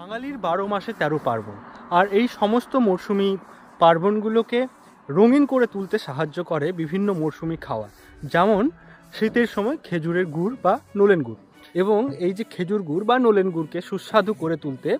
বাঙালির 12 মাসে 13 পার্বণ, আর এই সমস্ত মরশুমি পার্বণগুলোকে রঙিন করে তুলতে সাহায্য করে বিভিন্ন মরশুমি খাওয়া, যেমন শীতের সময় খেজুরের গুড় বা নলেন গুড়। এবং এই যে খেজুর গুড় বা নলেন গুড়কে সুস্বাদু করে তুলতে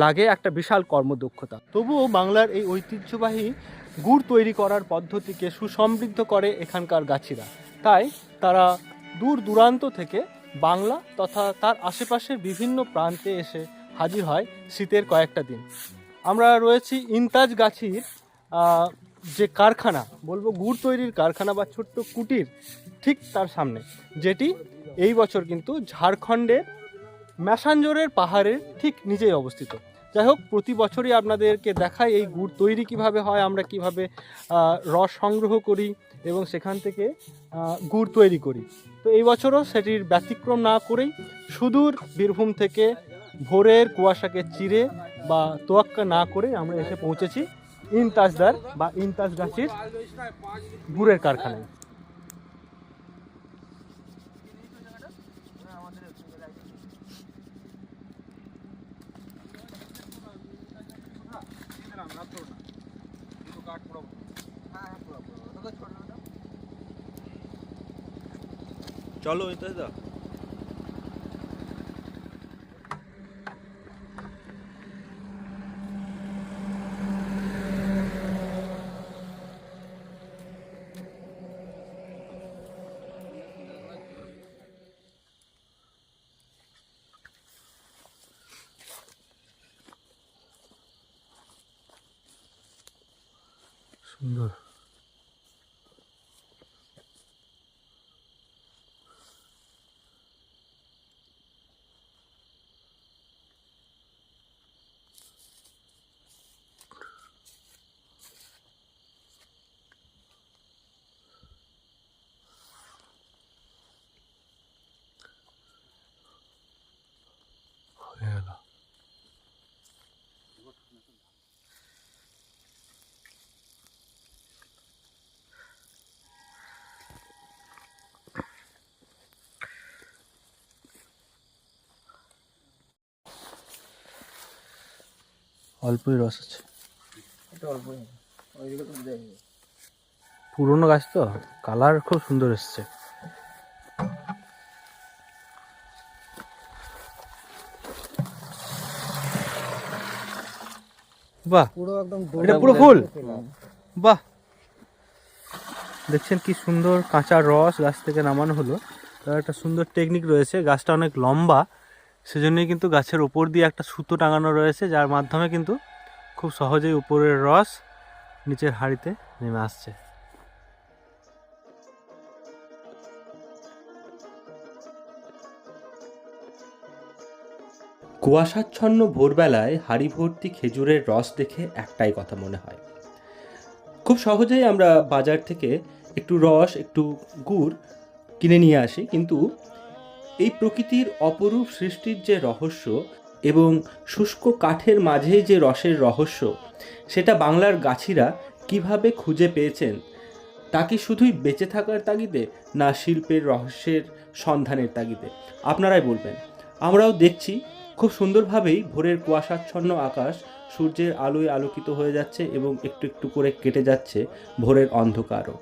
লাগে একটা বিশাল কর্মদক্ষতা। তবুও বাংলার এই ঐতিহ্যবাহী গুড় তৈরি করার পদ্ধতিকে সুসমৃদ্ধ করে এখানকার গাছিরা। তাই তারা দূর দূরান্ত থেকে বাংলা তথা তার আশেপাশের বিভিন্ন প্রান্তে এসে হাজির হয় শীতের কয়েকটা দিন। আমরা রয়েছি ইন্তাজ গাছির যে কারখানা, বলবো গুড় তৈরির কারখানা বা ছোট্ট কুটির, ঠিক তার সামনে, যেটি এই বছর কিন্তু ঝাড়খণ্ডের ম্যাসাঞ্জোরের পাহাড়ের ঠিক নিচেই অবস্থিত। যাই হোক, প্রতি বছরই আপনাদেরকে দেখাই এই গুড় তৈরি কিভাবে হয়, আমরা কিভাবে রস সংগ্রহ করি এবং সেখান থেকে গুড় তৈরি করি। তো এই বছরও সেটির ব্যতিক্রম না করেই সুদূর বীরভূম থেকে ভোরের কুয়াশাকে চিরে বা তোয়াক্কা না করে আমরা এসে পৌঁছেছি ইন্তাজদার বা ইন্তাজ গাছির গুড়ের কারখানায়। চলো ইন্তাজদা। সুন্দর। অল্পই রস আছে, পুরোনো গাছ তো, কালার খুব সুন্দর এসছে। বাহ, এটা পুরো ফুল। বাহ, দেখছেন কি সুন্দর কাঁচা রস গাছ থেকে নামানো হলো। তার একটা সুন্দর টেকনিক রয়েছে, গাছটা অনেক লম্বা, সেজন্যই কিন্তু গাছের ওপর দিয়ে একটা সুতো টাঙানো রয়েছে, যার মাধ্যমে কিন্তু খুব সহজেই উপরের রস নিচের হাঁড়িতে নেমে আসছে। কুয়াশাচ্ছন্ন ভোরবেলায় হাঁড়ি ভর্তি খেজুরের রস দেখে একটাই কথা মনে হয়, খুব সহজেই আমরা বাজার থেকে একটু রস, একটু গুড় কিনে নিয়ে আসি, কিন্তু এই প্রকৃতির অপরূপ সৃষ্টির যে রহস্য এবং শুষ্ক কাঠের মাঝে যে রসের রহস্য, সেটা বাংলার গাছিরা কিভাবে খুঁজে পেয়েছেন, তা কি শুধুই বেঁচে থাকার তাগিদে, না শিল্পের রহস্যের সন্ধানের তাগিদে, আপনারাই বলবেন। আমরাও দেখছি খুব সুন্দরভাবেই ভোরের কুয়াশাচ্ছন্ন আকাশ সূর্যের আলোয় আলোকিত হয়ে যাচ্ছে এবং একটু একটু করে কেটে যাচ্ছে ভোরের অন্ধকারও।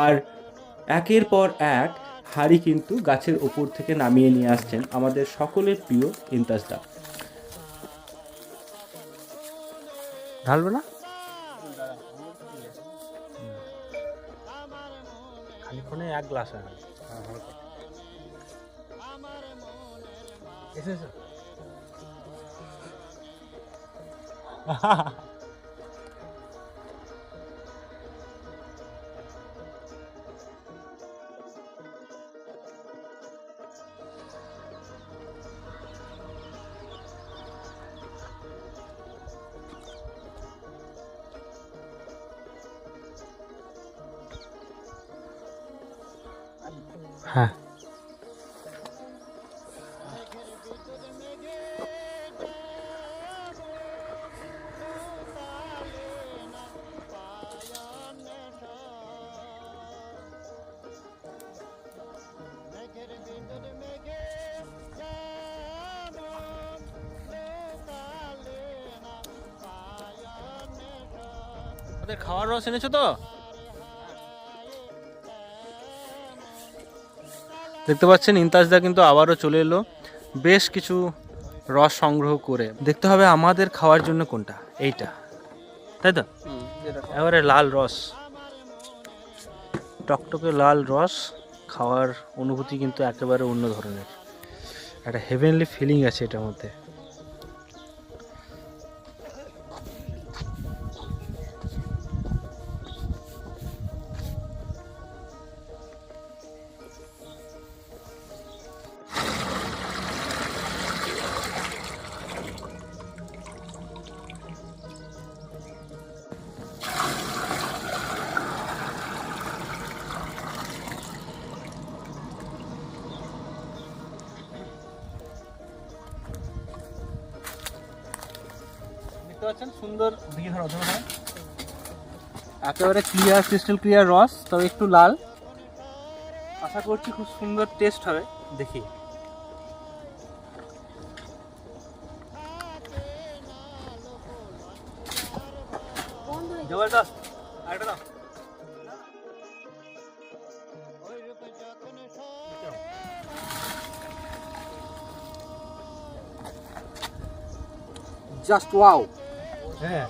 আর একের পর এক হাঁড়ি কিন্তু গাছের ওপর থেকে নামিয়ে নিয়ে আসছেন আমাদের সকলের প্রিয় ইন্তাজদা। ঢালবে না? খানিক্ষণে 1 গ্লাস হয় না। এসে হ্যাঁ খাওয়ার রস এনেছো তো? দেখতে পাচ্ছেন ইন্তাজদা কিন্তু আবারও চলে এলো বেশ কিছু রস সংগ্রহ করে। দেখতে হবে আমাদের খাওয়ার জন্য কোনটা, এইটা তাই তো? এবারে লাল রস, টকটকে লাল রস খাওয়ার অনুভূতি কিন্তু একেবারে অন্য ধরনের, একটা হেভেনলি ফিলিং আছে এটার মধ্যে। দেখতে পাচ্ছেন সুন্দর দিকে ধরো একেবারে ক্লিয়ার, ক্রিস্টাল ক্লিয়ার রস, তবে একটু লাল। আশা করছি খুব সুন্দর টেস্ট হবে, দেখি। জবরদস্ত, আরেকটা দাও। Just wow. হ্যাঁ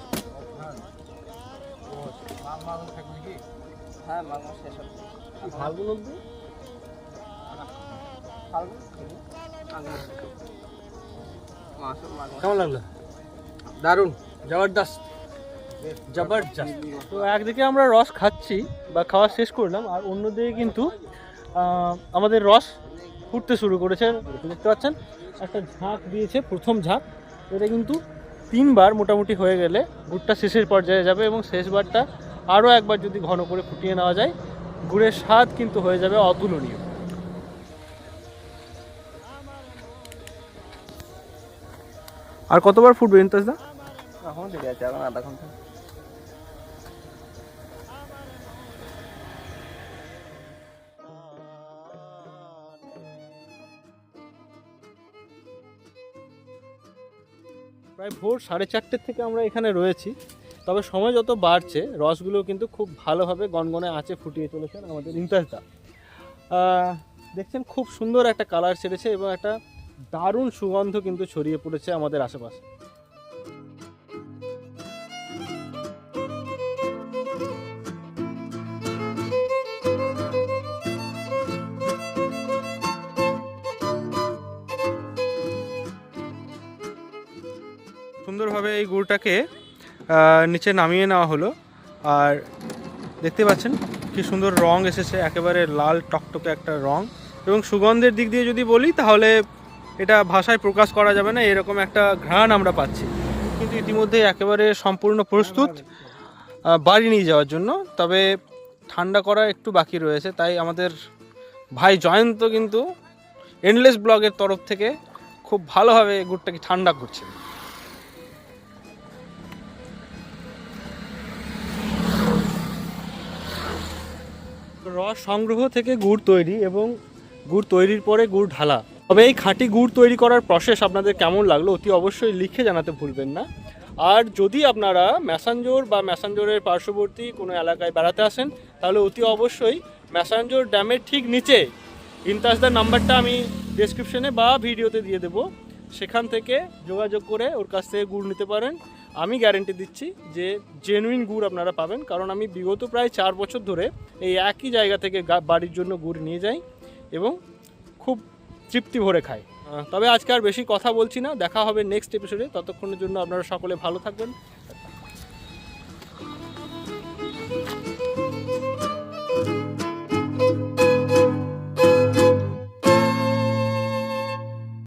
হ্যাঁ মাংস শেষ হচ্ছে। ফাল্গুন অব্দি কেমন লাগলো? দারুণ, জবরদস্ত জবরদস্ত। তো একদিকে আমরা রস খাচ্ছি বা খাওয়া শেষ করলাম, আর অন্যদিকে কিন্তু আমাদের রস ফুটতে শুরু করেছে। দেখতে পাচ্ছেন একটা ঝাঁক দিয়েছে, প্রথম ঝাঁক। এটা কিন্তু 3 বার মোটামুটি হয়ে গেলে গুড়টা শেষের পর্যায়ে যাবে, এবং শেষবারটা আরও একবার যদি ঘন করে ফুটিয়ে নেওয়া যায়, গুড়ের স্বাদ কিন্তু হয়ে যাবে অতুলনীয়। আর কতবার ফুটবে ইন্তাজদা? এখন দেরি আছে, এখন আধা ঘন্টা। প্রায় ভোর 4:30 থেকে আমরা এখানে রয়েছি। তবে সময় যত বাড়ছে রসগুলো কিন্তু খুব ভালোভাবে গনগনে আঁচে ফুটিয়ে চলেছেন আমাদের ইন্তাজদা। দেখছেন খুব সুন্দর একটা কালার ছেড়েছে এবং একটা দারুণ সুগন্ধ কিন্তু ছড়িয়ে পড়েছে আমাদের আশেপাশে। সুন্দরভাবে এই গুড়টাকে নিচে নামিয়ে নেওয়া হলো, আর দেখতে পাচ্ছেন কি সুন্দর রং এসেছে, একেবারে লাল টকটকে একটা রং। এবং সুগন্ধের দিক দিয়ে যদি বলি তাহলে এটা ভাষায় প্রকাশ করা যাবে না, এরকম একটা ঘ্রাণ আমরা পাচ্ছি। কিন্তু ইতিমধ্যে একেবারে সম্পূর্ণ প্রস্তুত বাড়ি নিয়ে যাওয়ার জন্য, তবে ঠান্ডা করা একটু বাকি রয়েছে। তাই আমাদের ভাই জয়ন্ত কিন্তু এন্ডলেস ব্লগের তরফ থেকে খুব ভালোভাবে গুড়টাকে ঠান্ডা করছে। রস সংগ্রহ থেকে গুড় তৈরি এবং গুড় তৈরির পরে গুড় ঢালা। তবে এই খাঁটি গুড় তৈরি করার প্রসেস আপনাদের কেমন লাগলো অতি অবশ্যই লিখে জানাতে ভুলবেন না। আর যদি আপনারা ম্যাসাঞ্জোর বা ম্যাসাঞ্জোরের পার্শ্ববর্তী কোনো এলাকায় বেড়াতে আসেন, তাহলে অতি অবশ্যই ম্যাসাঞ্জোর ড্যামের ঠিক নিচে ইন্তাজদার নাম্বারটা আমি ডেসক্রিপশনে বা ভিডিওতে দিয়ে দেবো, সেখান থেকে যোগাযোগ করে ওর কাছ থেকে গুড় নিতে পারেন। আমি গ্যারেন্টি দিচ্ছি যে জেনুইন গুড় আপনারা পাবেন, কারণ আমি বিগত প্রায় 4 বছর ধরে এই একই জায়গা থেকে বাড়ির জন্য গুড় নিয়ে যাই এবং খুব তৃপ্তি ভরে খাই। তবে আজকে আর বেশি কথা বলছি না, দেখা হবে নেক্সট এপিসোডে। ততক্ষণের জন্য আপনারা সকলে ভালো থাকবেন।